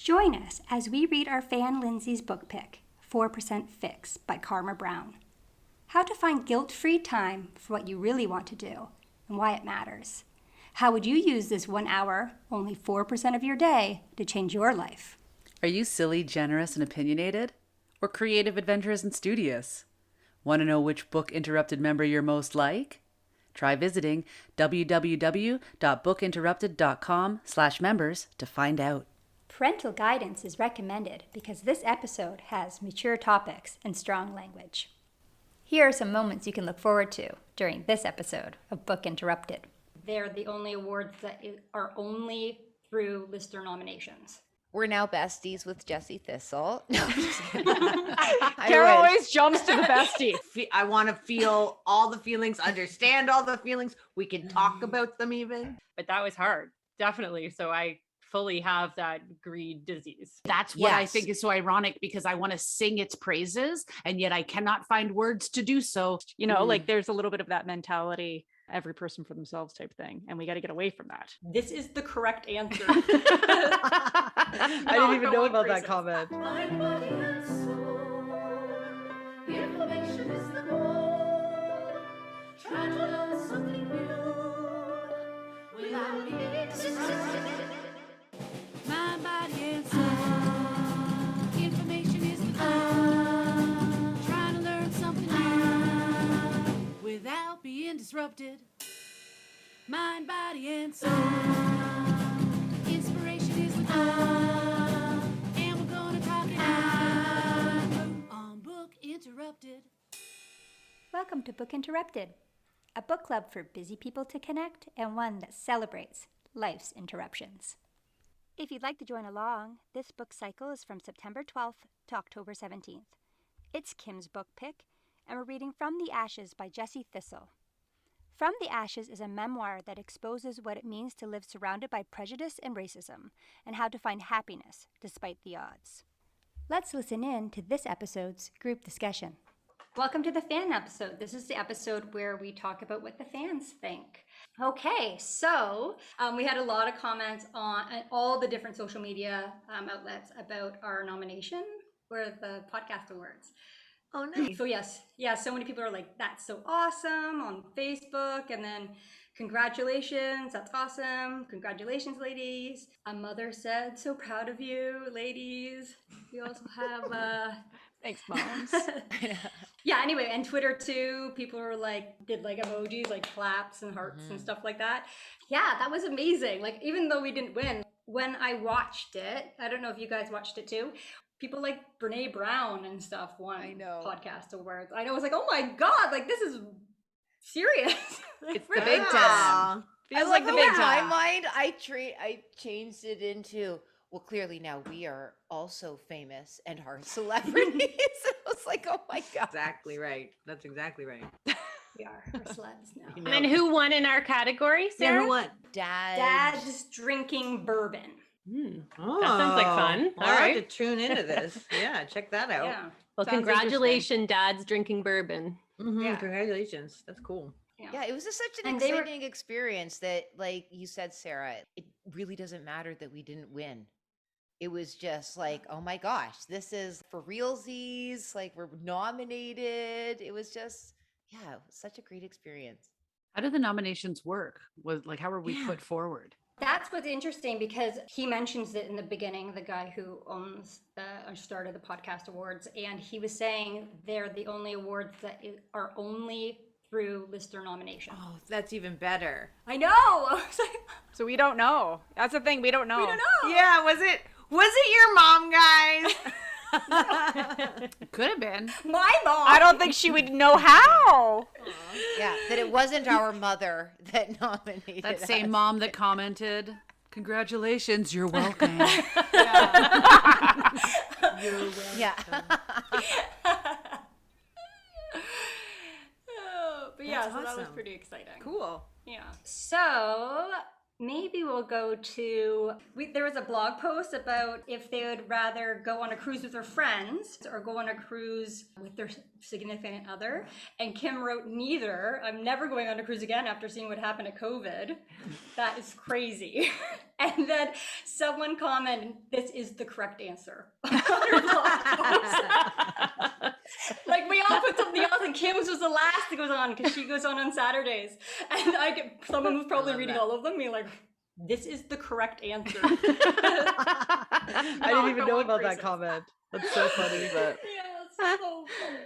Join us as we read our fan Lindsay's book pick, 4% Fix by Karma Brown. How to find guilt-free time for what you really want to do and why it matters. How would you use this 1 hour, only 4% of your day, to change your life? Are you silly, generous, and opinionated? Or creative, adventurous, and studious? Want to know which Book Interrupted member you're most like? Try visiting www.bookinterrupted.com/members to find out. Parental guidance is recommended because this episode has mature topics and strong language. Here are some moments you can look forward to during this episode of Book Interrupted. They're the only awards that are only through listener nominations. We're now besties with Jessie Thistle. No, I'm just kidding. Kara always jumps to the bestie. I want to feel all the feelings, understand all the feelings. We can talk about them even. But that was hard, definitely. So I fully have that greed disease. That's what I Yes. think is so ironic, because I want to sing its praises and yet I cannot find words to do so. You know, like there's a little bit of that mentality, every person for themselves type thing. And we got to get away from that. This is the correct answer. I didn't even know about that comment. Mind, body, and soul. Information is the goal. Try to learn something new without being distracted. Mind, body, and soul. Information is the goal. Try to learn something new without being disrupted. Mind, body, and soul. Inspiration is the goal, and we're gonna talk it out on Book Interrupted. Welcome to Book Interrupted, a book club for busy people to connect and one that celebrates life's interruptions. If you'd like to join along, this book cycle is from September 12th to October 17th. It's Kim's book pick, and we're reading From the Ashes by Jessie Thistle. From the Ashes is a memoir that exposes what it means to live surrounded by prejudice and racism, and how to find happiness despite the odds. Let's listen in to this episode's group discussion. Welcome to the fan episode. This is the episode where we talk about what the fans think. Okay, so we had a lot of comments on all the different social media outlets about our nomination for the podcast awards. Oh, nice. So so many people are like, that's so awesome on Facebook, and then congratulations, that's awesome, congratulations ladies. A mother said, so proud of you ladies. We also have Thanks, moms. yeah, anyway, and Twitter too, people were like, did like emojis, like claps and hearts and stuff like that. Yeah, that was amazing. Like, even though we didn't win, when I watched it, I don't know if you guys watched it too, people like Brene Brown and stuff won podcast awards. I know, I was like, oh my God, like this is serious. It's the big time. Feels I like the love big how in time. my mind, I changed it into, well, clearly now we are also famous and are celebrities. And I was like, oh my God. Exactly right. That's exactly right. We are celebs now. You know. And who won in our category, Yeah, Sarah? who won? Dad's drinking bourbon. Oh, That sounds like fun. All I'll have right. to tune into this. Yeah, check that out. Yeah. Well, Sounds congratulations, Dad's drinking bourbon. Yeah. Congratulations. That's cool. Yeah, it was just such an And they were- exciting experience that, like you said, Sarah, it really doesn't matter that we didn't win. It was just like, oh my gosh, this is for realsies. Like, we're nominated. It was just, yeah, it was such a great experience. How did the nominations work? How were we put forward? That's what's interesting because he mentions it in the beginning, the guy who owns or started the podcast awards, and he was saying they're the only awards that are only through listener nomination. Oh, that's even better. I know. I was like, So we don't know. That's the thing. We don't know. we don't know. Yeah, was it your mom, guys? Could have been. My mom. I don't think she would know how. Yeah, that it wasn't our mother that nominated That us. same mom that commented, congratulations, you're welcome. Yeah. Oh, but yeah, That's so that was awesome. pretty exciting. Cool. Yeah. So maybe we'll go to, there was a blog post about if they would rather go on a cruise with their friends or go on a cruise with their significant other. And Kim wrote neither. I'm never going on a cruise again after seeing what happened at COVID. That is crazy. And then someone commented, this is the correct answer. Like we all put something else, and Kim's was the last that goes on because she goes on Saturdays. And someone was probably reading all of them, being like, this is the correct answer. I didn't even know about that comment. That's so funny, but Yeah, it's so funny.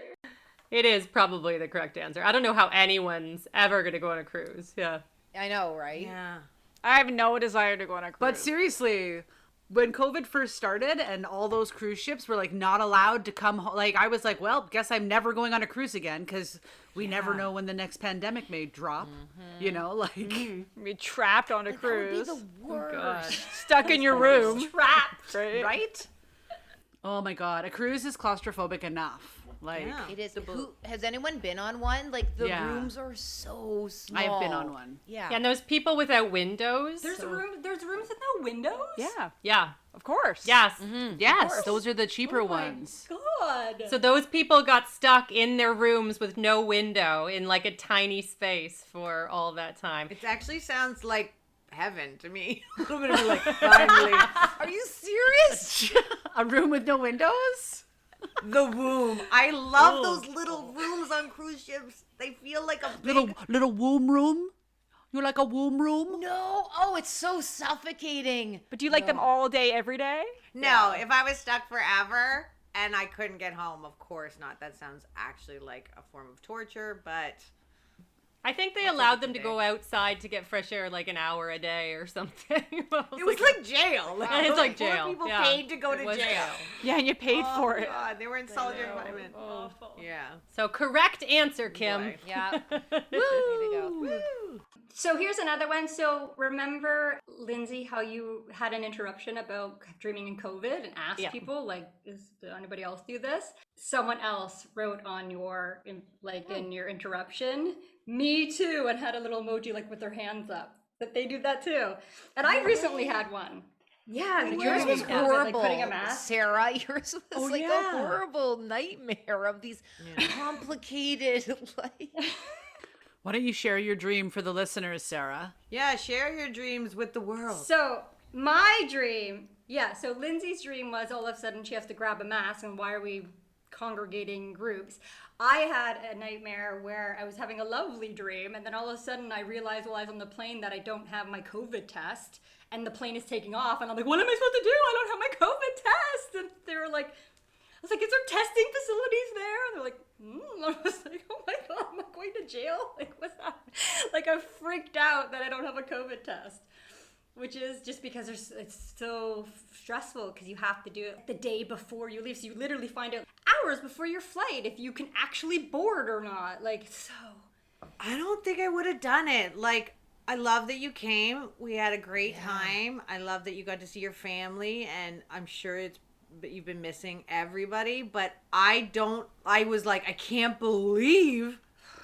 It is probably the correct answer. I don't know how anyone's ever going to go on a cruise. Yeah. I know, right? Yeah. I have no desire to go on a cruise. But seriously, when COVID first started and all those cruise ships were like not allowed to come home, like I was like, well, guess I'm never going on a cruise again because we never know when the next pandemic may drop. You know, like be trapped on a Like, that would be cruise. the worst. Stuck in your room. Trapped. right? Oh my god, a cruise is claustrophobic enough. Like Yeah. It is. Has anyone been on one? Like the Yeah. rooms are so small. I have been on one. Yeah. Yeah, and those people without windows. There's rooms with no windows? Yeah, Yeah. of course. Yes. Yes, those are the cheaper Oh my ones. God. So those people got stuck in their rooms with no window in like a tiny space for all that time. It actually sounds like heaven to me. A little bit of like, finally. Are you serious? A room with no windows? The womb. I love those little rooms on cruise ships. They feel like a big... Little womb room? You like a womb room? No. Oh, it's so suffocating. But do you like them all day, every day? No, if I was stuck forever and I couldn't get home, of course not. That sounds actually like a form of torture, but... I think they allowed them to go outside to get fresh air like an hour a day or something. It was like jail. Yeah, it's like poor jail. people Yeah. paid to go It to was jail. Yeah, and you paid Oh, for it. God, they were in solitary confinement. Awful. Yeah. So correct answer, Kim. Boy. Yeah. Way to go. So here's another one. So remember, Lindsay, how you had an interruption about dreaming in COVID and asked Yeah. people, like, did anybody else do this? Someone else wrote on your, in your interruption, me too, and had a little emoji like with their hands up. That they do that too. And I recently had one. Yeah, Yours was like horrible, putting a mask. Sarah. Yours was like yeah. a horrible nightmare of these complicated, like. Why don't you share your dream for the listeners, Sarah? Yeah, share your dreams with the world. So my dream, so Lindsay's dream was all of a sudden she has to grab a mask, and why are we congregating in groups? I had a nightmare where I was having a lovely dream, and then all of a sudden I realized while I was on the plane that I don't have my COVID test, and the plane is taking off, and I'm like, what am I supposed to do? I don't have my COVID test. And they were like, I was like, is there testing facilities there? And they're like, I was like, oh my God, am I going to jail? Like, what's that? Like, I freaked out that I don't have a COVID test, which is just because it's so stressful because you have to do it the day before you leave. So you literally find out hours before your flight if you can actually board or not. Like, so. I don't think I would have done it. Like, I love that you came. We had a great time. I love that you got to see your family, and I'm sure you've been missing everybody, but I was like, I can't believe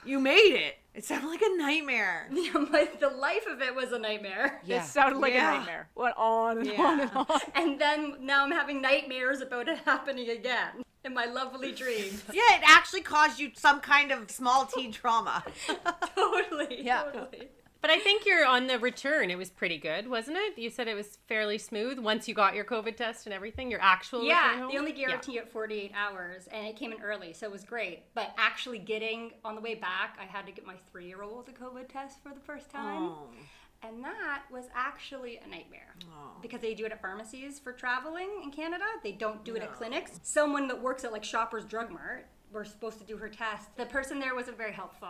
you made it. It sounded like a nightmare. Yeah, the life of it was a nightmare. It sounded like a nightmare. Went on and on and on. And then now I'm having nightmares about it happening again in my lovely dreams. Yeah, it actually caused you some kind of small T trauma. Totally. Yeah. Totally. But I think you're on the return. It was pretty good, wasn't it? You said it was fairly smooth once you got your COVID test and everything. Your actual return Yeah, home? they only guarantee it 48 hours, and it came in early, so it was great. But actually getting on the way back, I had to get my 3-year-old a COVID test for the first time. Oh. And that was actually a nightmare because they do it at pharmacies for traveling in Canada. They don't do it at clinics. Someone that works at like Shoppers Drug Mart were supposed to do her test. The person there wasn't very helpful.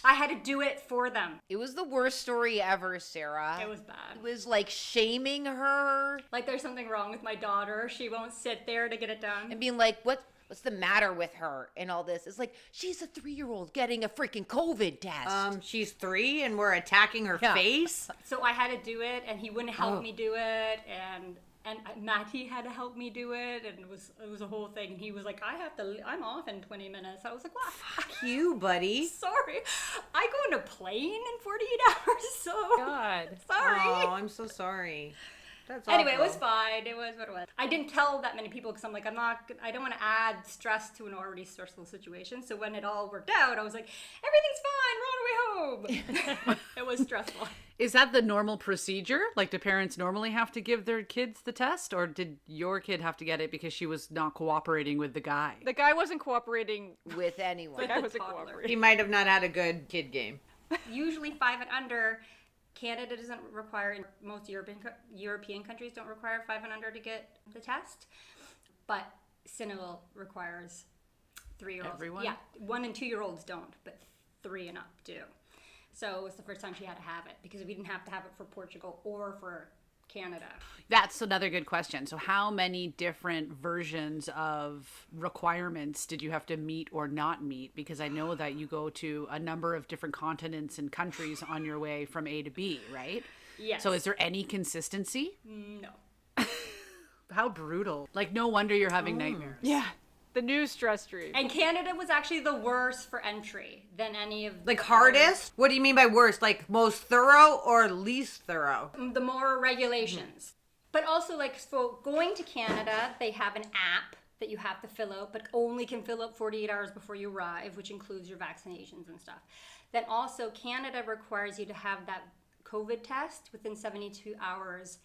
I had to do it for them. It was the worst story ever, Sarah. It was bad. It was like shaming her Like there's something wrong with my daughter. She won't sit there to get it done. and being like, what's the matter with her and all this. It's like, she's a 3-year-old getting a freaking COVID test. She's 3 and we're attacking her face. So I had to do it, and he wouldn't help me do it, and And Matty had to help me do it, and it was a whole thing. And he was like, I'm off in 20 minutes. I was like, what? Fuck you, buddy. Sorry. I go on a plane in 48 hours, so. God. Sorry. Oh, I'm so sorry. That's Anyway, it awful. was fine. It was what it was. I didn't tell that many people because I'm like, I don't want to add stress to an already stressful situation. So when it all worked out, I was like, everything's fine. We're on our way home. It was stressful. Is that the normal procedure? Like, do parents normally have to give their kids the test, or did your kid have to get it because she was not cooperating with the guy? The guy wasn't cooperating. With anyone. The guy wasn't toddler. cooperating. He might have not had a good kid game. Usually 5 and under. Canada doesn't require, most European countries don't require 5 and under to get the test, but Senegal requires 3-year-olds. Everyone? Yeah, 1 and 2-year-olds don't, but 3 and up do. So it was the first time she had to have it because we didn't have to have it for Portugal or for Canada. That's another good question. So how many different versions of requirements did you have to meet or not meet? Because I know that you go to a number of different continents and countries on your way from A to B, right? Yes. So is there any consistency? No. How brutal. Like, no wonder you're having nightmares. Yeah. The new stress dream. And Canada was actually the worst for entry than any of Like the hardest? What do you mean by worst? Like most thorough or least thorough? the more regulations. But also, like, so going to Canada, they have an app that you have to fill out, but only can fill out 48 hours before you arrive, which includes your vaccinations and stuff. Then also, Canada requires you to have that COVID test within 72 hours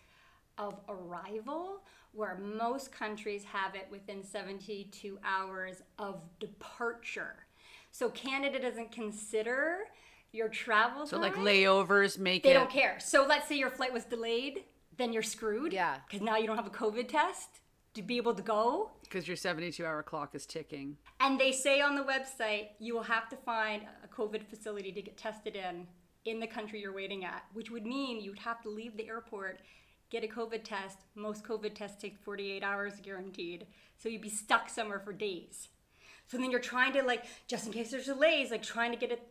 of arrival, where most countries have it within 72 hours of departure. So Canada doesn't consider your travel So time. like layovers make They it. don't care. So let's say your flight was delayed, then you're screwed. Yeah. Because now you don't have a COVID test to be able to go. Because your 72-hour clock is ticking. And they say on the website, you will have to find a COVID facility to get tested in the country you're waiting at, which would mean you'd have to leave the airport, get a COVID test. Most COVID tests take 48 hours guaranteed. So you'd be stuck somewhere for days. So then you're trying to, like, just in case there's delays, like trying to get it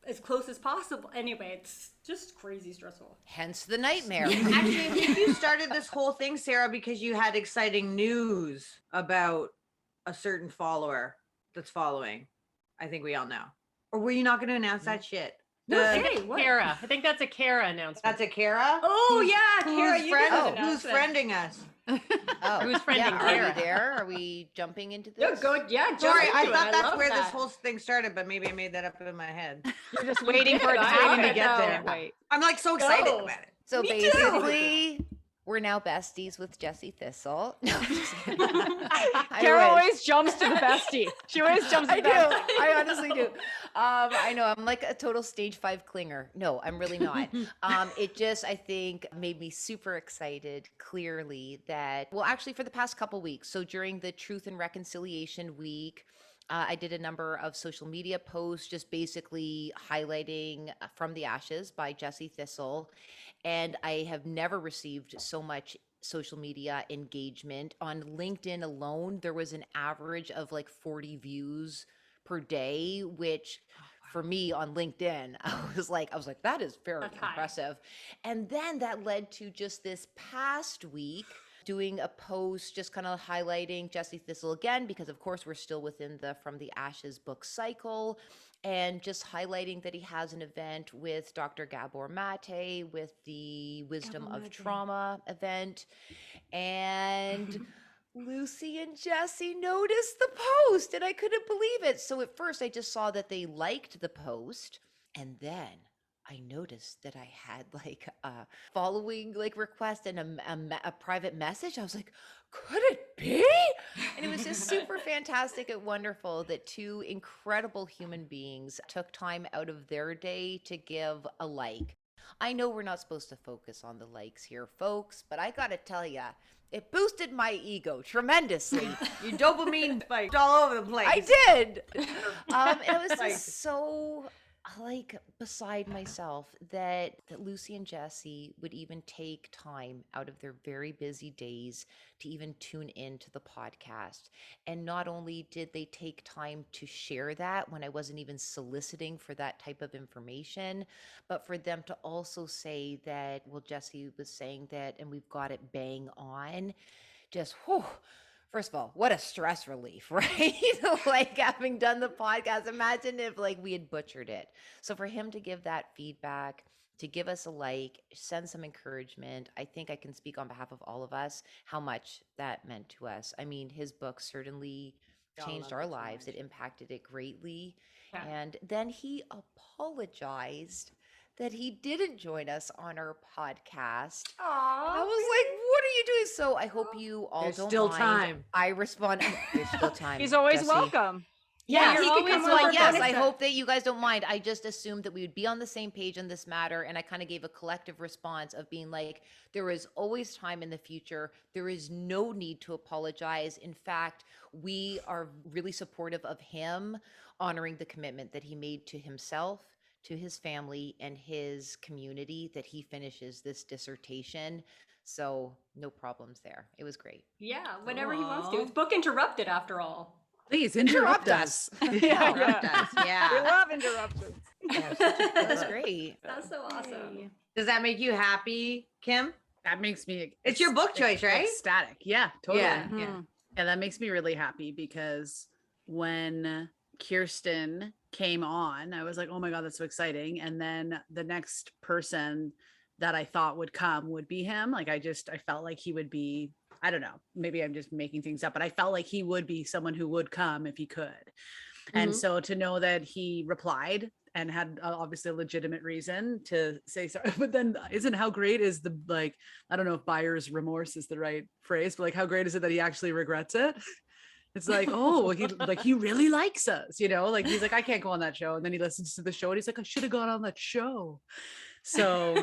as close as possible. Anyway, it's just crazy stressful. Hence the nightmare. Actually, I think you started this whole thing, Sarah, because you had exciting news about a certain follower that's following. I think we all know. Or were you not going to announce that shit? Hey, what? Kara. I think that's a Kara announcement. That's a Kara? Oh, yeah, Kara, Who's, you did friend- an who's announcement. friending us? Oh, Who's friending yeah, are Kara? we there? Are we jumping into this? Yeah, go, yeah, jump Sorry, I into it. thought that's love where this that. whole thing started, but maybe I made that up in my head. You're just waiting for it. did. Just I waiting to did. get No. there. Wait. I'm like so excited Go. about it. So Me too. basically, we're now besties with Jessie Thistle. No, I'm just kidding. I Kara wish. always jumps to the bestie. She always jumps to I the do. bestie. I honestly do. I know I'm like a total stage 5 clinger. No, I'm really not. It just, I think, made me super excited clearly that, well, actually for the past couple weeks. So during the Truth and Reconciliation Week, I did a number of social media posts just basically highlighting From the Ashes by Jessie Thistle. And I have never received so much social media engagement. On LinkedIn alone, there was an average of like 40 views per day, which for me on LinkedIn, I was like, that is very That's high. impressive. And then that led to just this past week doing a post just kind of highlighting Jessie Thistle again, because of course we're still within the From the Ashes book cycle, and just highlighting that he has an event with Dr. Gabor Mate with the Wisdom of Trauma event. And Lucy and Jessie noticed the post and I couldn't believe it. So at first I just saw that they liked the post, and then I noticed that I had like a following like request and a private message. I was like, could it be? And it was just super fantastic and wonderful that 2 incredible human beings took time out of their day to give a like. I know we're not supposed to focus on the likes here, folks, but I gotta tell ya, it boosted my ego tremendously. Your dopamine spiked all over the place. I did. And it was just like beside myself that Lucy and Jesse would even take time out of their very busy days to even tune into the podcast. And not only did they take time to share that when I wasn't even soliciting for that type of information, but for them to also say that, well, Jesse was saying that, and we've got it bang on. Just, whew. First of all, what a stress relief, right? Like having done the podcast, imagine if like we had butchered it. So for him to give that feedback, to give us a like, send some encouragement, I think I can speak on behalf of all of us how much that meant to us. I mean, his book certainly changed our lives. It impacted it greatly. Yeah. And then he apologized that he didn't join us on our podcast. I was like, what are you doing? So I hope you all There's don't still mind. time. I respond, there's still time. He's always Jesse. welcome. Yeah, he he could could come come on on. for Yes, bonus I time. hope that you guys don't mind. I just assumed that we would be on the same page in this matter, and I kind of gave a collective response of being like, there is always time in the future. There is no need to apologize. In fact, we are really supportive of him honoring the commitment that he made to himself, to his family, and his community, that he finishes this dissertation. So no problems there. It was great. Yeah, whenever he wants to. It's book interrupted after all. Please interrupt us. Interrupt us. We Yeah. love interruptions. That was great. That's so awesome. Does that make you happy, Kim? That makes me. It's your book choice, right? Ecstatic. Yeah, totally. Yeah. Yeah, that makes me really happy because when Kirsten came on, I was like, oh my God, that's so exciting. And then the next person that I thought would come would be him. Like, I felt like he would be, I don't know, maybe I'm just making things up, but I felt like he would be someone who would come if he could. And so to know that he replied and had obviously a legitimate reason to say sorry, but then how great is the, like, I don't know if buyer's remorse is the right phrase, but like, how great is it that he actually regrets it? It's like, oh, he really likes us, like he's like, I can't go on that show. And then he listens to the show and he's like, I should have gone on that show. So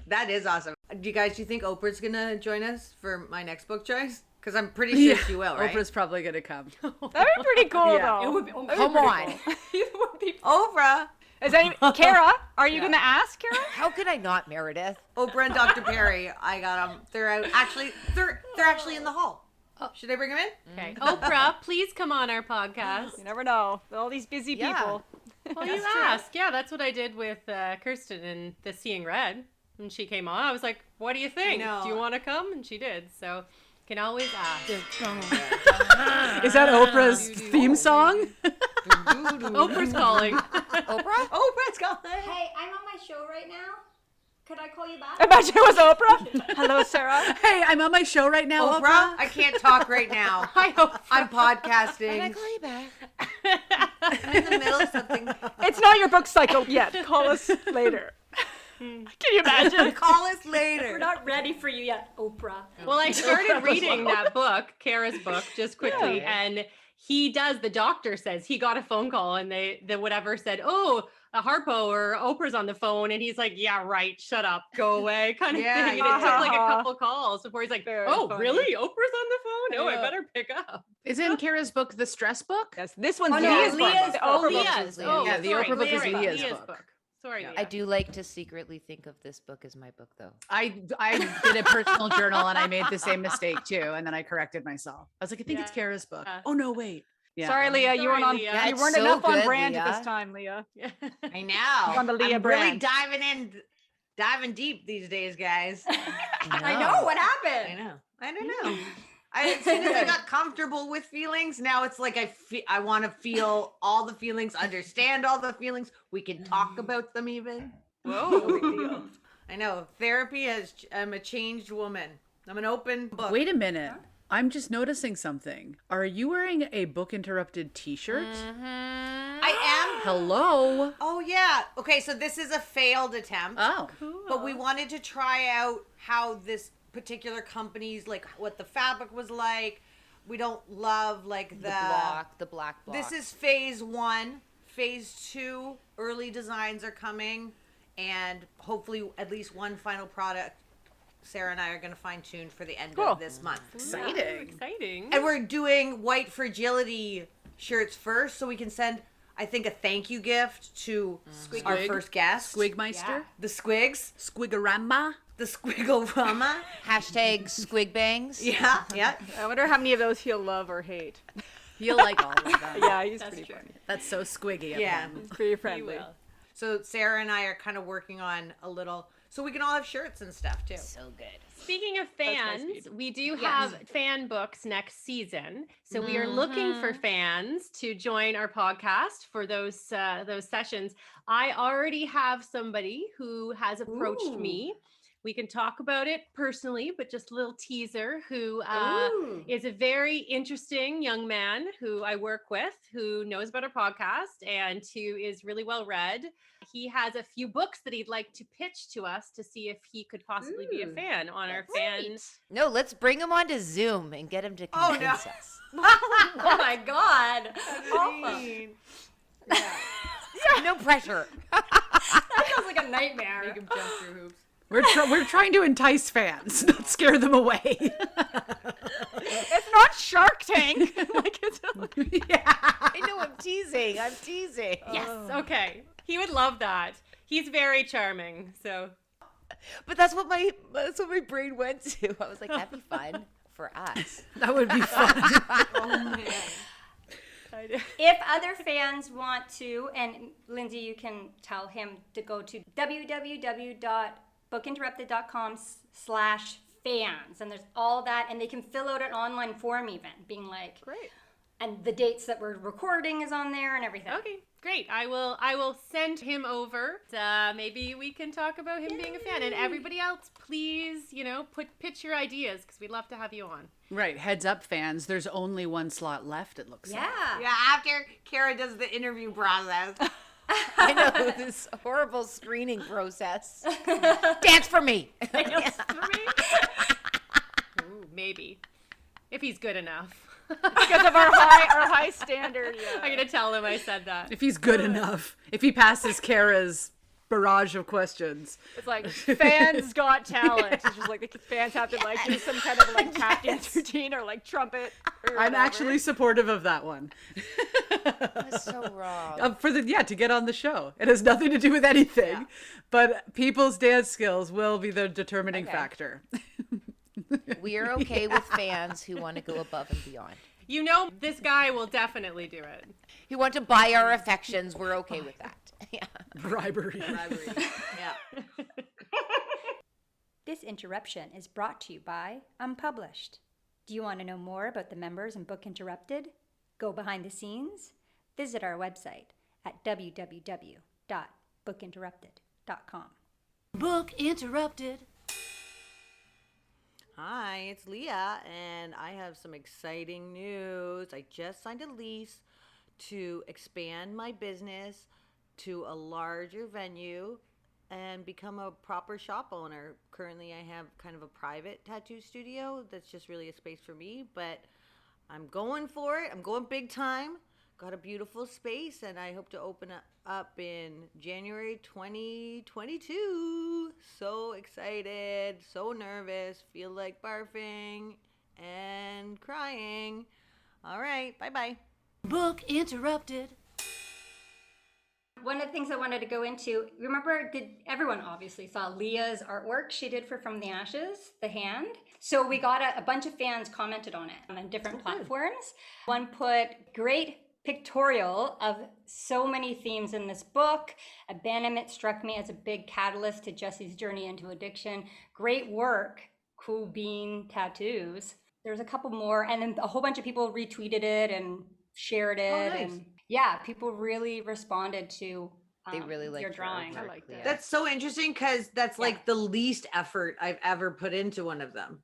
That is awesome. Do you think Oprah's gonna join us for my next book choice? Because I'm pretty sure she will, right? Oprah's probably going to come. That'd be pretty cool, Yeah. though. It would be, Come on. it would be Oprah, Is any Kara? Are you gonna ask Kara? How could I not, Meredith? Oprah and Dr. Perry. I got them. They're out. Actually, they're actually in the hall. Should I bring them in? Okay. Oprah, please come on our podcast. You never know. All these busy Yeah. people. Well, you asked. Yeah, that's what I did with Kirsten in the Seeing Red. When she came on, I was like, what do you think? know. Do you want to come? And she did. So you can always ask. Is that Oprah's theme song? Oprah's calling. Oprah? Oprah's calling. Hey, I'm on my show right now. Could I call you back? Imagine it was Oprah. Hello, Sarah. Hey, I'm on my show right now, Oprah, I can't talk right now. Hi, Oprah. I'm Can I podcasting. call you back? I'm in the middle of something. It's not your book cycle yet. Call us later. Can you imagine? Call us later. We're not ready for you yet, Oprah. Well, I started reading that book, Kara's book, just quickly, and he does. The doctor says he got a phone call, and the whatever said, "Oh, a Harpo or Oprah's on the phone," and he's like, "Yeah, right. Shut up, go away," kind of Yeah, thing. And it took like a yeah. couple calls before he's like, Very "Oh, funny. really? Oprah's on the phone? Oh, I Yeah. better pick up." Isn't Kara's book the stress book? Yes, this one's Oh, no, Leah's book. Leah's The book. Oprah book. Leah's. Oh, Yeah, the sorry, Oprah book is Leah's Leah's book. Sorry, Yeah. Leah. I do like to secretly think of this book as my book, though. I did a personal journal and I made the same mistake too, and then I corrected myself. I was like, I think it's Yeah. Kara's book. Yeah. Oh no, wait. Yeah. Sorry, Leah. You weren't on. Leah. You That's weren't so enough on good, brand Leah. this time, Leah. I know. On the Leah I'm really brand. diving deep these days, guys. I know what happened. I don't know. As soon as I got comfortable with feelings, now it's like I want to feel all the feelings, understand all the feelings. We can talk about them even. Whoa. I know. Therapy has. I'm a changed woman. I'm an open book. Wait a minute. I'm just noticing something. Are you wearing a Book Interrupted t-shirt? I am. Hello. Oh yeah. Okay, so this is a failed attempt. Oh. But we wanted to try out how this particular company's, like, what the fabric was like. We don't love like The black block. This is phase 1. Phase 2, early designs are coming, and hopefully at least one final product Sarah and I are going to fine tune for the end Cool. of this month. Exciting. Exciting. And we're doing white fragility shirts first, so we can send. I think a thank you gift to our Squig. first guest, Squigmeister. the Squigs, Squigorama. the Squigglorama. Hashtag squig bangs. Yeah, yeah. I wonder how many of those he'll love or hate. You'll like all of them. Yeah, he's pretty funny. That's so squiggy of Yeah. him. He's pretty friendly. So Sarah and I are kind of working on a little, so we can all have shirts and stuff too. So good. Speaking of my fans, speed. we do have fan books next season. So we are looking for fans to join our podcast for those sessions. I already have somebody who has approached me. We can talk about it personally, but just a little teaser, who is a very interesting young man who I work with, who knows about our podcast and who is really well read. He has a few books that he'd like to pitch to us to see if he could possibly be a fan on our fan. No, let's bring him onto Zoom and get him to convince us. Oh my god. Awesome. No pressure. That sounds like a nightmare. Make 'em jump through hoops. We're trying to entice fans, not scare them away. It's not Shark Tank. Like it's I know I'm teasing. Yes, okay. He would love that. He's very charming. So But that's what my brain went to. I was like, that'd be fun for us. That would be fun. If other fans want to, and Lindsay, you can tell him to go to www.bookinterrupted.com/fans, and there's all that, and they can fill out an online form even, being like, great. and the dates that we're recording is on there and everything. okay, great. I will send him over. Maybe we can talk about him being a fan. And everybody else, please, pitch your ideas because we'd love to have you on. Right. Heads up, fans. There's only one slot left, it looks like. Yeah. Yeah, after Kara does the interview process. I know this horrible screening process. Dance for me. Ooh, maybe. If he's good enough. Because of our high standard. Yeah. I'm going to tell him I said that. If he's good enough. If he passes Kara's barrage of questions. It's like fans got talent. It's just like the fans have to like do some kind of like tap dance routine or like trumpet. Or I'm whatever. actually supportive of that one. That's so wrong. To get on the show. It has nothing to do with anything, but people's dance skills will be the determining factor. We are okay with fans who want to go above and beyond. This guy will definitely do it. Who want to buy our affections, we're okay with that. Yeah. Bribery. Yeah. This interruption is brought to you by Unpublished. Do you want to know more about the members in Book Interrupted? Go behind the scenes? Visit our website at www.bookinterrupted.com. Book interrupted. Hi, it's Leah, and I have some exciting news. I just signed a lease to expand my business to a larger venue and become a proper shop owner. Currently, I have kind of a private tattoo studio that's just really a space for me, but I'm going for it. I'm going big time. Got a beautiful space, and I hope to open it up in January 2022. So excited, so nervous, feel like barfing and crying. All right, bye-bye. Book interrupted. One of the things I wanted to go into, remember, everyone obviously saw Leah's artwork she did for From the Ashes, the hand. So we got a bunch of fans commented on it on different platforms. One put, great pictorial of so many themes in this book. Abandonment struck me as a big catalyst to Jesse's journey into addiction. Great work, cool bean tattoos. There's a couple more, and then a whole bunch of people retweeted it and shared it. Nice. And yeah, people really responded to They really liked your your drawing. artwork, I like that. yeah. That's so interesting because that's like the least effort I've ever put into one of them.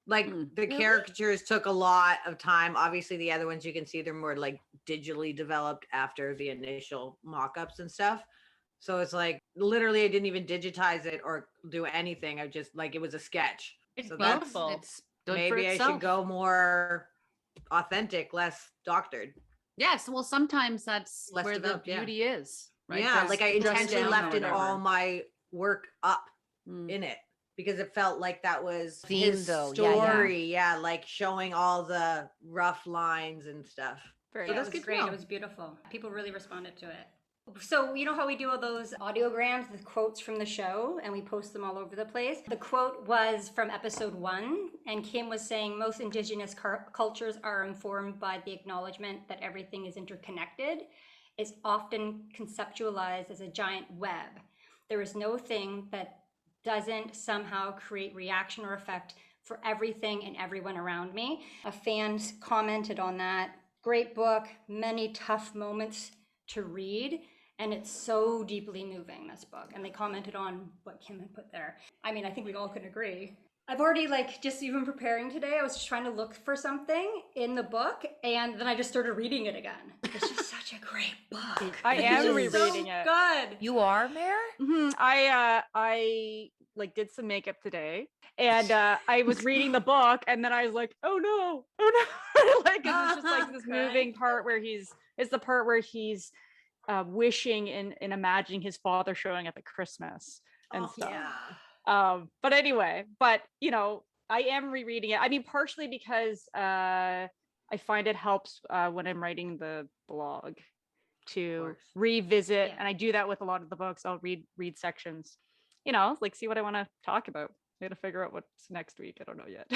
Like the caricatures took a lot of time. Obviously, the other ones you can see they're more like digitally developed after the initial mock-ups and stuff. So it's like literally I didn't even digitize it or do anything. I just like it was a sketch. It's So that's- beautiful. It's good for Maybe I itself. should go more authentic, less doctored. Yes, well, sometimes that's Less where the developed, yeah. beauty is. Right? Yeah, Just- like I just intentionally down left or in all whatever. my work up Mm. in it because it felt like that was Theme, his though. Yeah, yeah. story. Yeah, like showing all the rough lines and stuff. Very So Yeah, that's it good was to great. know. It was beautiful. People really responded to it. So, you know how we do all those audiograms with quotes from the show and we post them all over the place? The quote was from episode 1, and Kim was saying most Indigenous cultures are informed by the acknowledgement that everything is interconnected. It's often conceptualized as a giant web. There is no thing that doesn't somehow create reaction or effect for everything and everyone around me. A fan commented on that. Great book, many tough moments to read, and it's so deeply moving, this book. And they commented on what Kim had put there. I mean, I think we all could agree. I've already, like, just even preparing today, I was just trying to look for something in the book, and then I just started reading it again. It's just such a great book. I am It's rereading so it. good. You are, Mare? I like did some makeup today, and I was reading the book, and then I was like, oh no, like 'cause it's just like this moving part where it's the part where he's wishing and imagining his father showing up at Christmas and stuff. But anyway, you know, I am rereading it. I mean, partially because I find it helps when I'm writing the blog to revisit, and I do that with a lot of the books. I'll read sections, you know, like see what I want to talk about. I got to figure out what's next week. I don't know yet.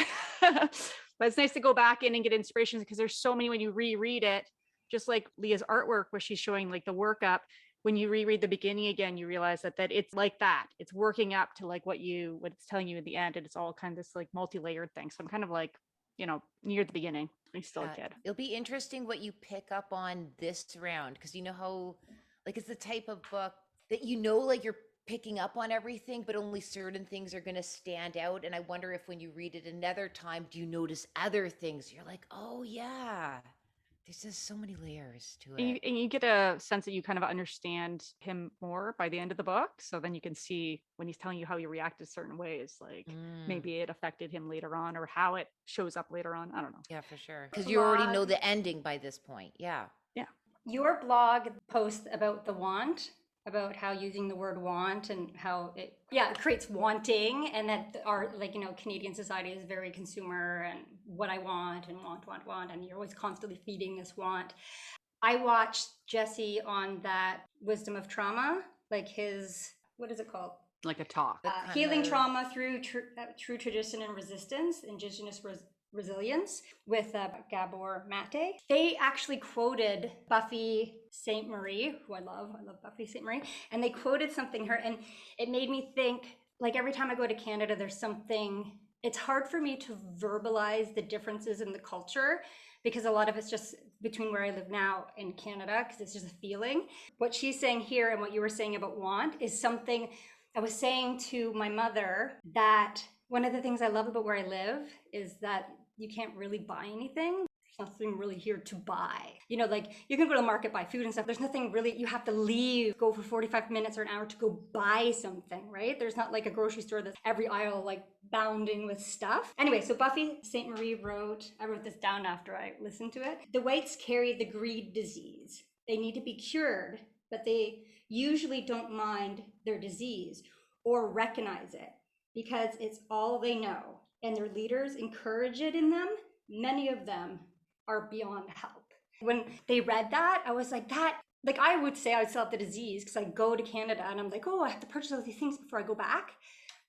But it's nice to go back in and get inspirations because there's so many when you reread it, just like Leah's artwork where she's showing like the workup. When you reread the beginning again, you realize that it's like that. It's working up to like what it's telling you in the end, and it's all kind of this like multi-layered thing. So I'm kind of like, you know, near the beginning. I'm still a kid. It'll be interesting what you pick up on this round because you know how, like, it's the type of book that you know, like you're picking up on everything, but only certain things are going to stand out. And I wonder if when you read it another time, do you notice other things? You're like, oh yeah. There's just so many layers to it. And you get a sense that you kind of understand him more by the end of the book. So then you can see when he's telling you how he reacted certain ways, like maybe it affected him later on or how it shows up later on. I don't know. Yeah, for sure. Because you already know the ending by this point. Yeah. Yeah. Your blog post about the want, about how using the word want and how it creates wanting, and that our, like, you know, Canadian society is very consumer and what I want and want, and you're always constantly feeding this want. I watched Jesse on that Wisdom of Trauma, like his, what is it called? Like a talk. Healing Trauma through Tradition and Resistance, Indigenous Resilience, with Gabor Mate. They actually quoted Buffy Sainte-Marie, who I love Buffy Sainte-Marie, and they quoted something her, and it made me think, like, every time I go to Canada, there's something, it's hard for me to verbalize the differences in the culture because a lot of it's just between where I live now in Canada, because it's just a feeling. What she's saying here and what you were saying about want is something I was saying to my mother, that one of the things I love about where I live is that you can't really buy anything. There's nothing really here to buy. You know, like you can go to the market, buy food and stuff. There's nothing really, you have to leave, go for 45 minutes or an hour to go buy something, right? There's not like a grocery store that's every aisle like bounding with stuff. Anyway, so Buffy Sainte-Marie wrote, I wrote this down after I listened to it. The whites carry the greed disease. They need to be cured, but they usually don't mind their disease or recognize it, because it's all they know, and their leaders encourage it in them. Many of them are beyond help. When they read that, I was like, that, like, I would say I still have the disease because I go to Canada and I'm like, oh, I have to purchase all these things before I go back.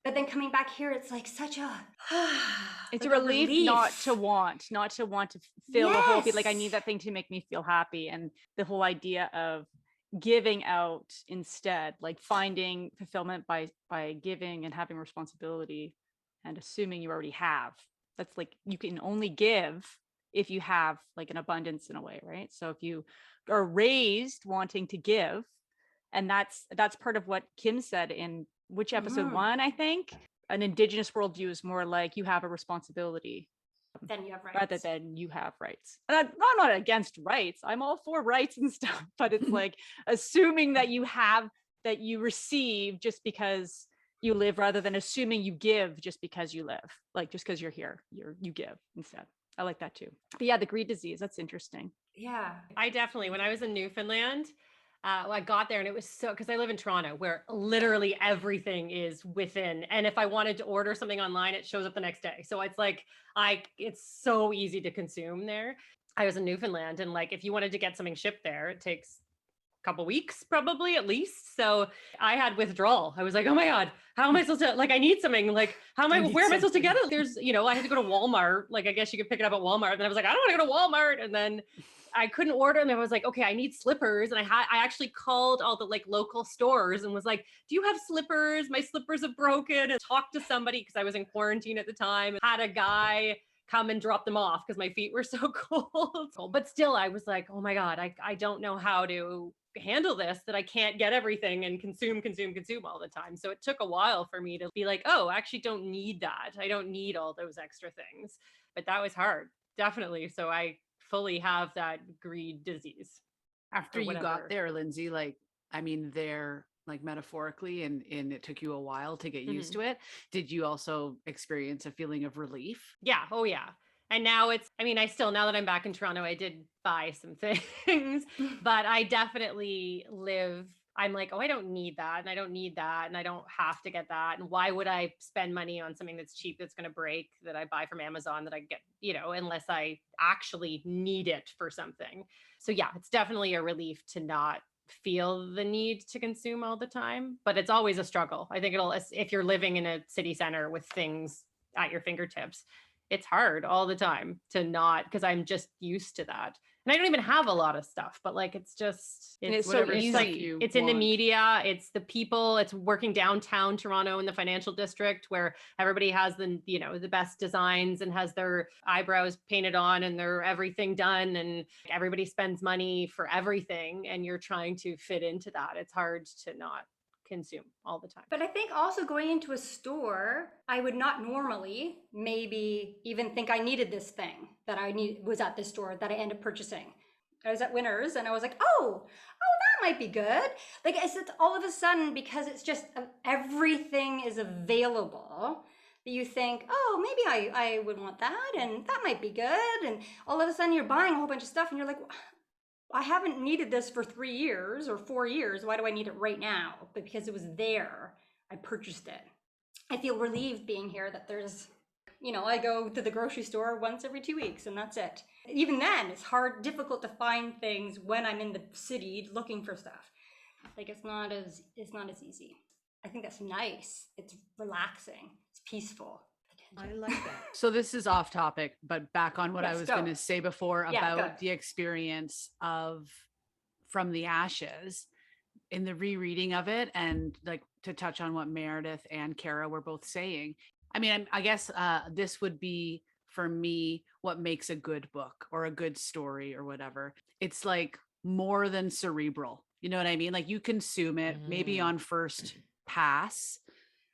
But then coming back here, it's like such a it's like a relief not to want to fill the whole like I need that thing to make me feel happy. And the whole idea of giving out instead, like finding fulfillment by giving and having responsibility and assuming you already have. That's like, you can only give if you have like an abundance in a way, right? So if you are raised wanting to give, and that's part of what Kim said in which episode 1, I think, an Indigenous worldview is more like you have a responsibility then you have rights. rather than you have rights. And I'm not against rights. I'm all for rights and stuff, but it's like assuming that you receive just because you live, rather than assuming you give just because you live. Like just because you're here, you give instead. I like that too. But yeah, the greed disease, that's interesting. Yeah. I definitely, when I was in Newfoundland, I got there and it was so, because I live in Toronto where literally everything is within. And if I wanted to order something online, it shows up the next day. So it's like, it's so easy to consume there. I was in Newfoundland, and like, if you wanted to get something shipped there, it takes a couple weeks probably at least. So I had withdrawal. I was like, oh my God, how am I supposed to, like, I need something, like, where am I supposed to get it? There's, I had to go to Walmart. Like, I guess you could pick it up at Walmart. And I was like, I don't want to go to Walmart. And then I couldn't order, and I was like, okay, I need slippers. And I actually called all the like local stores and was like, do you have slippers? My slippers have broken, and talked to somebody because I was in quarantine at the time. Had a guy come and drop them off because my feet were so cold. But still, I was like, oh my God, I don't know how to handle this, that I can't get everything and consume all the time. So it took a while for me to be like, oh, I actually don't need that. I don't need all those extra things. But that was hard, definitely. So I fully have that greed disease. After or you got whatever. there, Lindsay, like, I mean, there, like metaphorically, and it took you a while to get used to it. Did you also experience a feeling of relief? Yeah. Oh yeah. And now it's, I mean, now that I'm back in Toronto, I did buy some things, but I definitely I'm like, oh, I don't need that. And I don't need that. And I don't have to get that. And why would I spend money on something that's cheap, that's going to break, that I buy from Amazon, that I get, unless I actually need it for something. So yeah, it's definitely a relief to not feel the need to consume all the time, but it's always a struggle. I think if you're living in a city center with things at your fingertips, it's hard all the time to not, because I'm just used to that. And I don't even have a lot of stuff, but like, it's so easy. Like, it's in the media, it's the people, it's working downtown Toronto in the financial district where everybody has the best designs and has their eyebrows painted on and their everything done. And everybody spends money for everything. And you're trying to fit into that. It's hard to not consume all the time. But I think also going into a store, I would not normally maybe even think I needed this thing that was at this store that I ended up purchasing. I was at Winners and I was like, oh, that might be good. Like, it's all of a sudden, because it's just everything is available, that you think, oh, maybe I would want that, and that might be good. And all of a sudden you're buying a whole bunch of stuff and you're like, I haven't needed this for 3 years or 4 years. Why do I need it right now? But because it was there, I purchased it. I feel relieved being here that there's, I go to the grocery store once every 2 weeks and that's it. Even then, it's difficult to find things when I'm in the city looking for stuff. Like, it's not as easy. I think that's nice. It's relaxing. It's peaceful. I like that. So this is off topic, but back on what I was going to say before about the experience of From the Ashes, in the rereading of it, and like to touch on what Meredith and Kara were both saying. I mean, I guess this would be for me what makes a good book or a good story or whatever. It's like more than cerebral. You know what I mean? Like, you consume it maybe on first pass,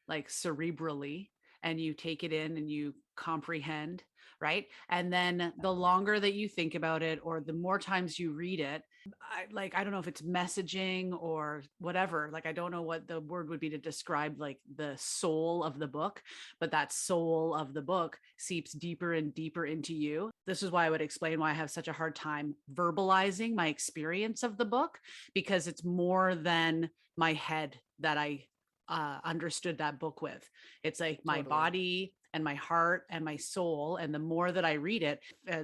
like cerebrally, and you take it in and you comprehend, right? And then the longer that you think about it, or the more times you read it, I don't know if it's messaging or whatever, like, I don't know what the word would be to describe like the soul of the book, but that soul of the book seeps deeper and deeper into you. This is why I would explain why I have such a hard time verbalizing my experience of the book, because it's more than my head that I understood that book with. It's like my body and my heart and my soul. And the more that I read it,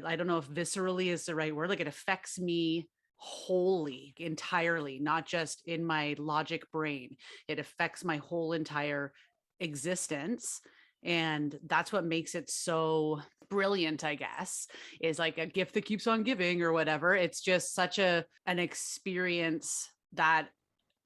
I don't know if viscerally is the right word, like, it affects me wholly, entirely, not just in my logic brain. It affects my whole entire existence. And that's what makes it so brilliant, I guess, is like a gift that keeps on giving or whatever. It's just such an experience that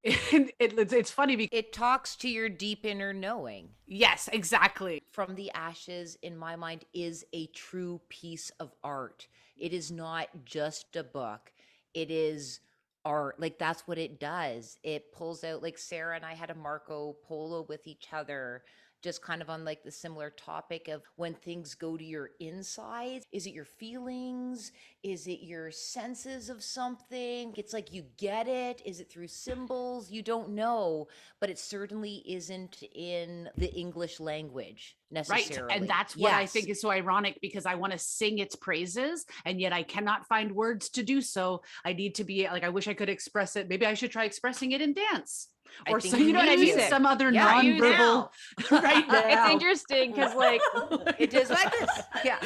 it's funny because it talks to your deep inner knowing. Yes, exactly. From the Ashes, in my mind, is a true piece of art. It is not just a book. It is art. Like, that's what it does. It pulls out, like, Sarah and I had a Marco Polo with each other, just kind of on like the similar topic of when things go to your insides. Is it your feelings? Is it your senses of something? It's like you get it. Is it through symbols? You don't know, but it certainly isn't in the English language necessarily. Right. And that's what I Yes. think is so ironic, because I want to sing its praises and yet I cannot find words to do so. I need to be like, I wish I could express it. Maybe I should try expressing it in dance. I Or think some, you you know what I need mean? to. Some other Yeah, use nonverbal right now. It's interesting because like It is like this. Yeah.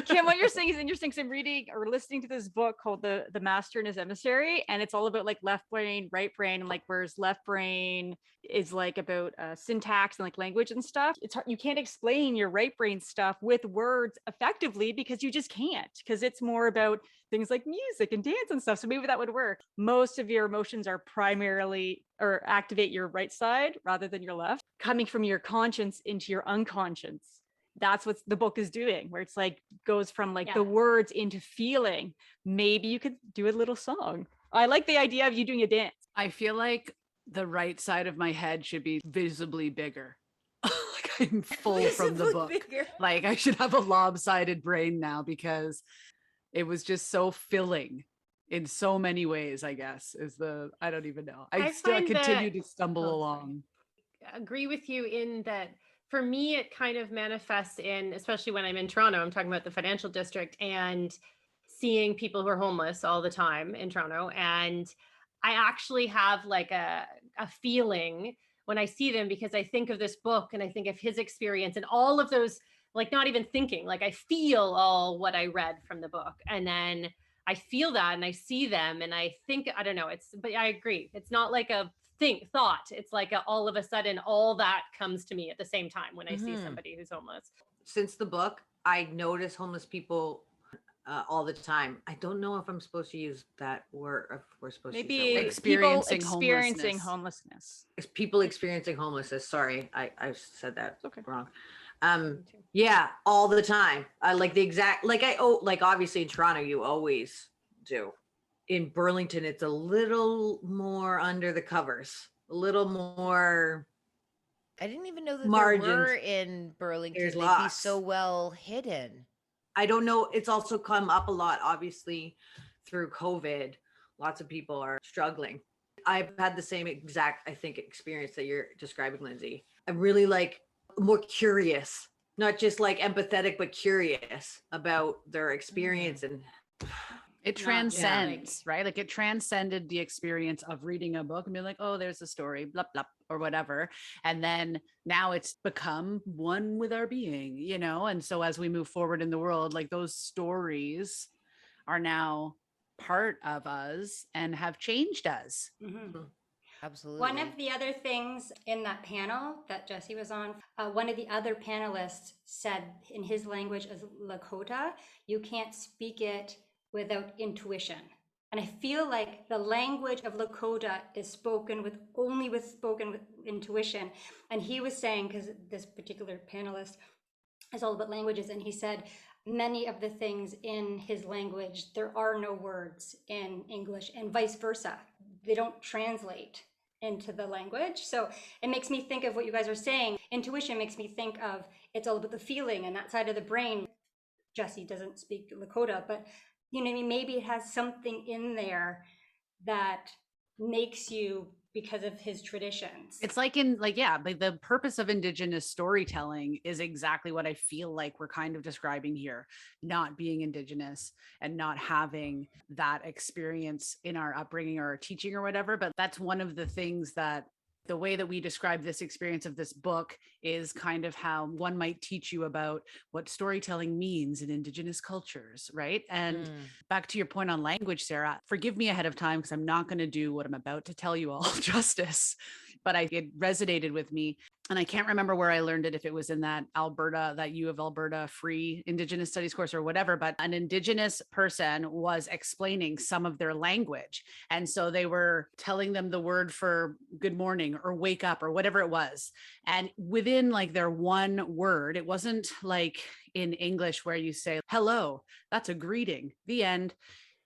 Kim, what you're saying is interesting because I'm reading or listening to this book called the Master and His Emissary, and it's all about like left brain, right brain, and like whereas left brain is like about syntax and like language and stuff. It's hard, you can't explain your right brain stuff with words effectively because you just can't, because it's more about things like music and dance and stuff. So maybe that would work. Most of your emotions are primarily or activate your right side rather than your left, coming from your conscience into your unconscious. That's what the book is doing, where it's like goes from like the words into feeling. Maybe you could do a little song. I like the idea of you doing a dance. I feel like the right side of my head should be visibly bigger. Like I'm full from the book. Like I should have a lopsided brain now, because it was just so filling in so many ways, I guess, I don't even know. I still find continue that- to stumble sorry. along. Agree with you in that for me, it kind of manifests in, especially when I'm in Toronto, I'm talking about the financial district and seeing people who are homeless all the time in Toronto. And I actually have like a feeling when I see them, because I think of this book and I think of his experience and all of those, like not even thinking, like I feel all what I read from the book. And then I feel that and I see them and I think, I don't know, but I agree. It's not like a thought. It's like all of a sudden, all that comes to me at the same time when I see somebody who's homeless. Since the book, I notice homeless people all the time. I don't know if I'm supposed to use that word. If we're supposed to use Maybe that word. Experiencing people experiencing homelessness. It's people experiencing homelessness. Sorry, I said that okay. wrong. Yeah, all the time. Like the exact, like like obviously in Toronto, you always do. In Burlington, it's a little more under the covers, a little more. I didn't even know that Margins. there were in Burlington. There's They'd be lots. so well hidden. I don't know. It's also come up a lot, obviously, through COVID. Lots of people are struggling. I've had the same exact, I think, experience that you're describing, Lindsay. I'm really like more curious, not just like empathetic, but curious about their experience and. It transcends, right? Like it transcended the experience of reading a book and being like, oh, there's a story, blah, blah, or whatever. And then now it's become one with our being, you know? And so as we move forward in the world, like those stories are now part of us and have changed us. Absolutely. One of the other things in that panel that Jesse was on, one of the other panelists said in his language as Lakota, you can't speak it without intuition. And I feel like the language of Lakota is spoken with intuition. And he was saying, because this particular panelist is all about languages, and he said many of the things in his language, there are no words in English, and vice versa. They don't translate into the language. So it makes me think of what you guys are saying. Intuition makes me think of it's all about the feeling and that side of the brain. Jesse doesn't speak Lakota, but you know what I mean? Maybe it has something in there that makes you, because of his traditions. It's like the purpose of Indigenous storytelling is exactly what I feel like we're kind of describing here, not being Indigenous and not having that experience in our upbringing or our teaching or whatever. But that's one of the things that the way that we describe this experience of this book is kind of how one might teach you about what storytelling means in Indigenous cultures, right? And back to your point on language, Sarah, forgive me ahead of time because I'm not going to do what I'm about to tell you all justice, but it resonated with me. And I can't remember where I learned it, if it was in that U of Alberta free Indigenous studies course or whatever, but an Indigenous person was explaining some of their language. And so they were telling them the word for good morning or wake up or whatever it was. And within like their one word, it wasn't like in English where you say, hello, that's a greeting, the end.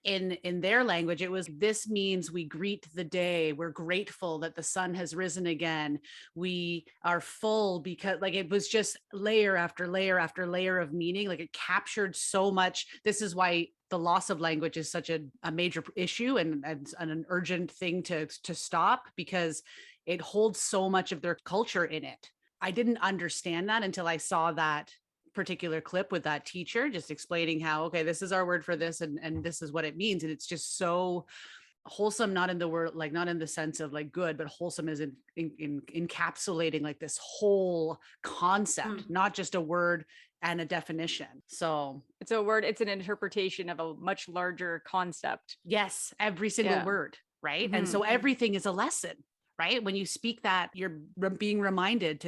in their language, it was, this means we greet the day, we're grateful that the sun has risen again, we are full, because like it was just layer after layer after layer of meaning. Like it captured so much. This is why the loss of language is such a major issue and an urgent thing to stop, because it holds so much of their culture in it. I didn't understand that until I saw that particular clip with that teacher just explaining how, okay, this is our word for this, and this is what it means. And it's just so wholesome, not in the word, like not in the sense of like good, but wholesome is in encapsulating like this whole concept, not just a word and a definition. So It's a word, it's an interpretation of a much larger concept. yes, every single word, right? And so everything is a lesson, right? When you speak that, you're being reminded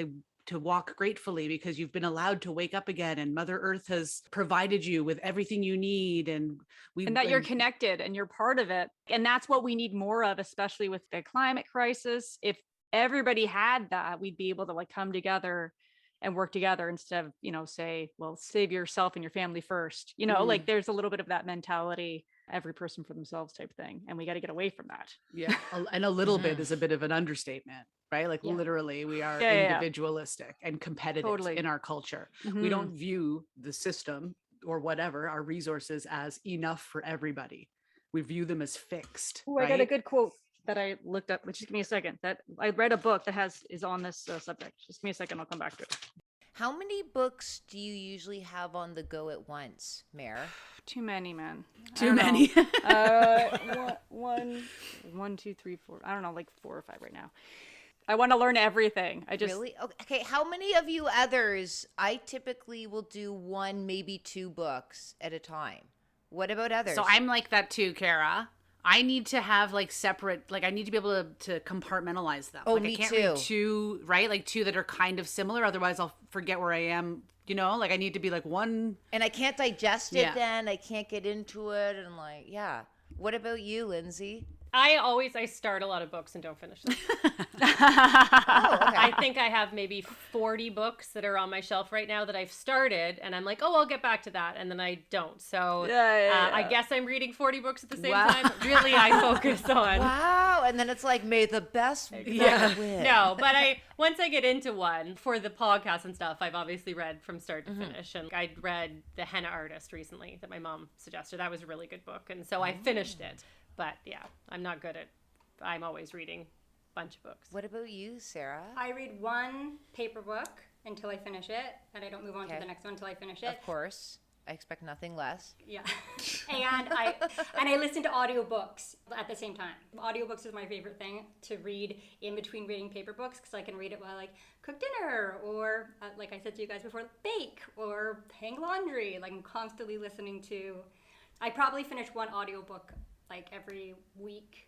to walk gratefully because you've been allowed to wake up again, and Mother Earth has provided you with everything you need, and that you're connected and you're part of it. And that's what we need more of, especially with the climate crisis. If everybody had that, we'd be able to like come together and work together instead of, you know, say, well, save yourself and your family first. You know, like there's a little bit of that mentality, every person for themselves type thing. And we got to get away from that. Yeah. And a little bit is a bit of an understatement, right? Like literally we are individualistic and competitive in our culture. We don't view the system or whatever, our resources, as enough for everybody. We view them as fixed. Oh, I got a good quote that I looked up. Just give me a second. That I read a book that is on this subject. Just give me a second. I'll come back to it. How many books do you usually have on the go at once, Mare? Too many, man. Too many. One, two, three, four. I don't know, like 4 or 5 right now. I want to learn everything. I just Really? Okay. How many of you others? I typically will do 1, maybe 2 books at a time. What about others? So I'm like that too, Kara. I need to have like separate, like I need to be able to compartmentalize them. Oh, like me I can't too. read 2, right? Like 2 that are kind of similar. Otherwise I'll forget where I am, you know, like I need to be like one. And I can't digest it then. I can't get into it. And like, yeah. What about you, Lindsay? I start a lot of books and don't finish them. I think I have maybe 40 books that are on my shelf right now that I've started, and I'm like, oh, I'll get back to that, and then I don't. So I guess I'm reading 40 books at the same time. Really, I focus on. Wow. And then it's like, may the best book win. No, but once I get into one for the podcast and stuff, I've obviously read from start to finish. And I read The Henna Artist recently that my mom suggested. That was a really good book, and so I finished it. But yeah, I'm always reading a bunch of books. What about you, Sarah? I read one paper book until I finish it, and I don't move on to the next one until I finish it. Of course. I expect nothing less. Yeah. and I listen to audiobooks at the same time. Audiobooks is my favorite thing to read in between reading paper books, because I can read it while I like cook dinner, or like I said to you guys before, bake or hang laundry. Like I'm constantly listening to. I probably finish one audiobook like every week.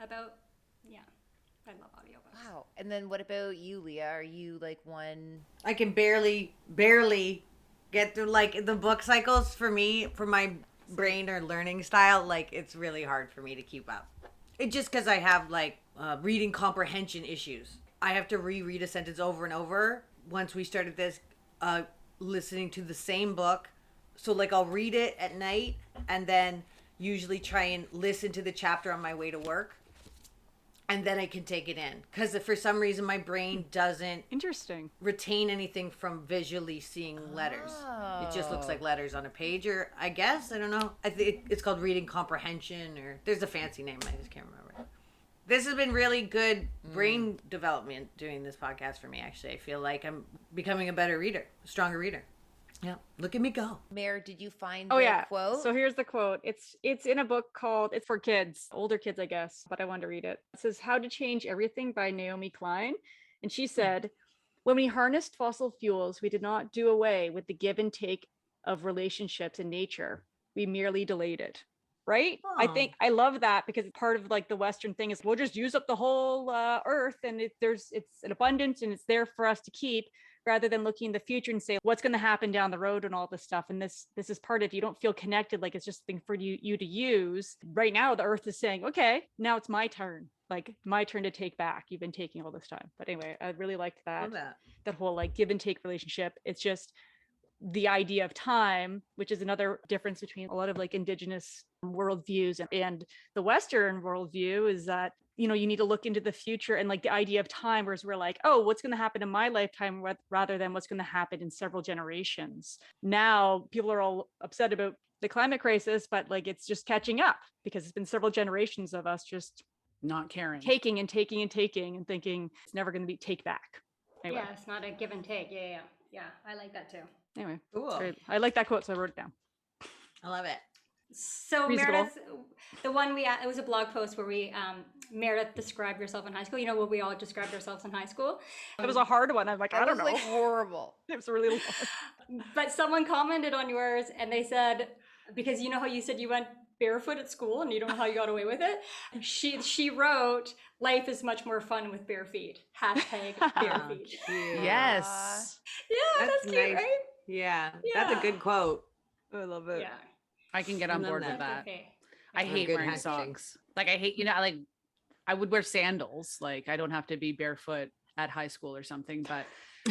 I love audiobooks. Wow. And then what about you, Leah? Are you like one? I can barely get through like the book cycles. For me, for my brain or learning style, like it's really hard for me to keep up. It just because I have like reading comprehension issues. I have to reread a sentence over and over. Once we started this, listening to the same book, so like I'll read it at night and then usually try and listen to the chapter on my way to work, and then I can take it in, because for some reason my brain doesn't retain anything from visually seeing letters. It just looks like letters on a page, or I guess, I don't know. I think it's called reading comprehension, or there's a fancy name, I just can't remember. This has been really good brain development doing this podcast for me, actually. I feel like I'm becoming a better reader, a stronger reader. Yeah, look at me go. Mare, did you find the quote? So here's the quote. It's in a book called, it's for kids, older kids, I guess, but I wanted to read it. It says, How to Change Everything by Naomi Klein. And she said, when we harnessed fossil fuels, we did not do away with the give and take of relationships in nature. We merely delayed it. Right? I think I love that, because part of like the Western thing is we'll just use up the whole earth, and it's an abundance and it's there for us to keep, rather than looking in the future and say what's going to happen down the road and all this stuff. And this is part of, you don't feel connected, like it's just something for you to use. Right now the earth is saying, okay, now it's my turn, like my turn to take back. You've been taking all this time. But anyway, I really liked that whole like give and take relationship. It's just the idea of time, which is another difference between a lot of like indigenous worldviews and the Western worldview, is that, you know, you need to look into the future and like the idea of time, whereas we're like, oh, what's going to happen in my lifetime rather than what's going to happen in several generations. Now people are all upset about the climate crisis, but like it's just catching up because it's been several generations of us just Not caring. taking and taking and taking and thinking it's never going to be take back. Anyway, Yeah, it's not a give and take. Yeah. I like that too. anyway, Cool. I like that quote, so I wrote it down. I love it. So Reasonable. Meredith, the one it was a blog post where we Meredith described yourself in high school. You know what we all described ourselves in high school. It was a hard one. I'm like, I That don't was know. like horrible. It was really long. But someone commented on yours and they said, because you know how you said you went barefoot at school and you don't know how you got away with it. She wrote, "Life is much more fun with bare feet." Hashtag bare feet. Cute. Yes. Yeah, that's cute, nice. right? Yeah, that's a good quote. I love it. Yeah. I can get on Love board that. with that. Okay. I That's hate good wearing hacking. socks. Like I hate, you know, like I would wear sandals. Like I don't have to be barefoot at high school or something, but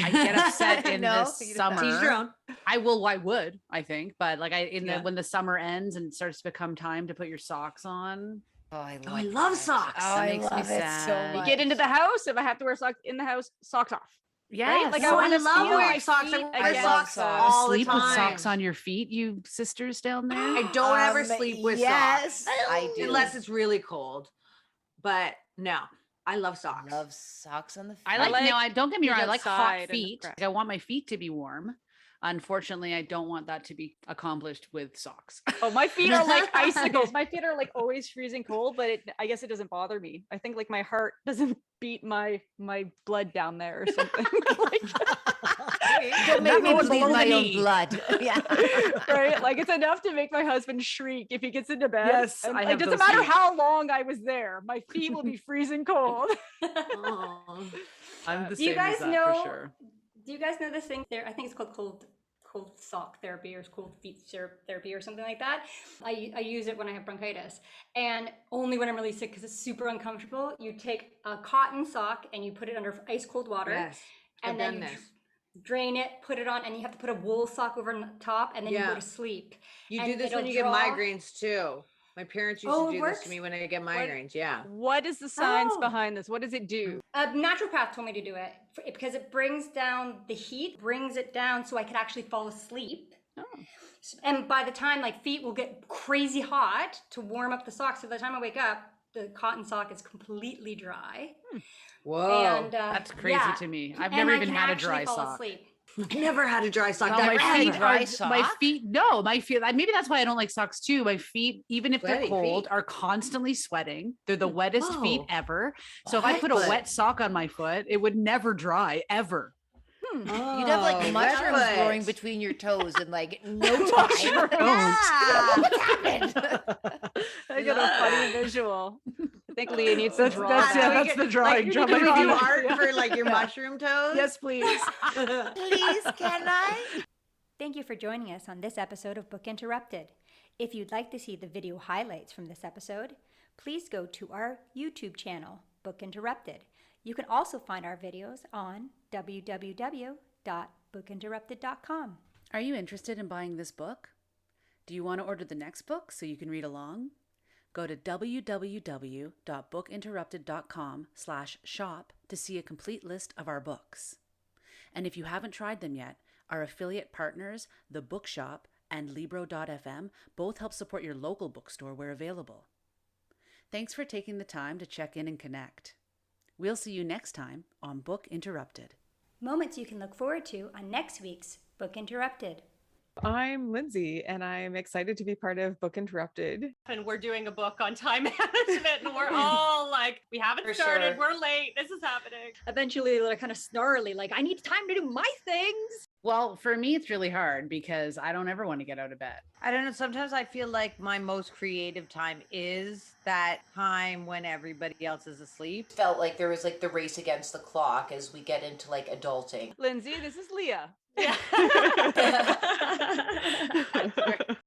I get upset in No, the you summer. don't. Teach your own. I would, I think, but like Yeah. when the summer ends and it starts to become time to put your socks on. Oh, I I love love that. socks. Oh, That I makes me love it so sad. You much. get into the house, if I have to wear socks in the house, socks off. Yes. Like, Oh, I wanna love feel wearing my socks. I feet wear against socks the- all the sleep with time. socks on your feet, you sisters down there. I don't ever sleep with yes, socks. I do. Unless it's really cold. But no, I love socks. Love socks on the feet. I like, no, I don't get me wrong. I feet like outside hot and feet. grass. I want my feet to be warm. Unfortunately, I don't want that to be accomplished with socks. Oh, my feet are like icicles. My feet are like always freezing cold, but I guess it doesn't bother me. I think like my heart doesn't beat my blood down there or something. Like, Don't make me goes bleed below my the own knee. blood. Yeah. right? Like it's enough to make my husband shriek if he gets into bed. Yes, And I it have doesn't those matter feet. how long I was there. My feet will be freezing cold. Aw. I'm the Do you same guys as that know? for sure. Do you guys know this thing? There, I think it's called cold sock therapy or cold feet therapy or something like that. I use it when I have bronchitis, and only when I'm really sick because it's super uncomfortable. You take a cotton sock and you put it under ice cold water, Yes. I've and then done you this. drain it, put it on, and you have to put a wool sock over the top, and then you Yeah. go to sleep. You and do this when it'll you get draw- migraines too. My parents used Oh, to it do this works? to me when I get migraines. Yeah. What is the science Oh. behind this? What does it do? A naturopath told me to do it because it brings down the heat, brings it down so I could actually fall asleep. Oh. And by the time like feet will get crazy hot to warm up the socks, so by the time I wake up, the cotton sock is completely dry. Whoa. And That's crazy yeah. to me. I've And never I even can had a actually dry fall sock. asleep. I never had a dry sock. No, Never my had feet a dry are sock? my feet. No, my feet. Maybe that's why I don't like socks too. My feet, even if they're Sweaty cold, feet. are constantly sweating. They're the wettest feet Whoa. ever. So if I put a What? wet sock on my foot, it would never dry ever. You'd have like Oh, mushrooms wet growing foot. between your toes in like no time. Mushrooms. Yeah. What happened? I got a funny visual. I think Leah needs to draw that's that. it. That's the drawing. Like, Draw can my we do feet. art Yeah. for like your mushroom toes? Yes, please. Please, can I? Thank you for joining us on this episode of Book Interrupted. If you'd like to see the video highlights from this episode, please go to our YouTube channel, Book Interrupted. You can also find our videos on www.bookinterrupted.com. Are you interested in buying this book? Do you want to order the next book so you can read along? Go to www.bookinterrupted.com/shop to see a complete list of our books. And if you haven't tried them yet, our affiliate partners, The Bookshop and Libro.fm, both help support your local bookstore where available. Thanks for taking the time to check in and connect. We'll see you next time on Book Interrupted. Moments you can look forward to on next week's Book Interrupted. I'm Lindsay, and I'm excited to be part of Book Interrupted. And we're doing a book on time management, and we're all like, we haven't For started, sure. we're late, this is happening. Eventually, they're kind of snarly, like, I need time to do my things. Well, for me, it's really hard because I don't ever want to get out of bed. I don't know. Sometimes I feel like my most creative time is that time when everybody else is asleep. Felt like there was like the race against the clock as we get into like adulting. Lindsay, this is Leah. Yeah.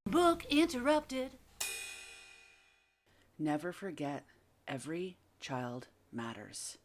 Book interrupted. Never forget, every child matters.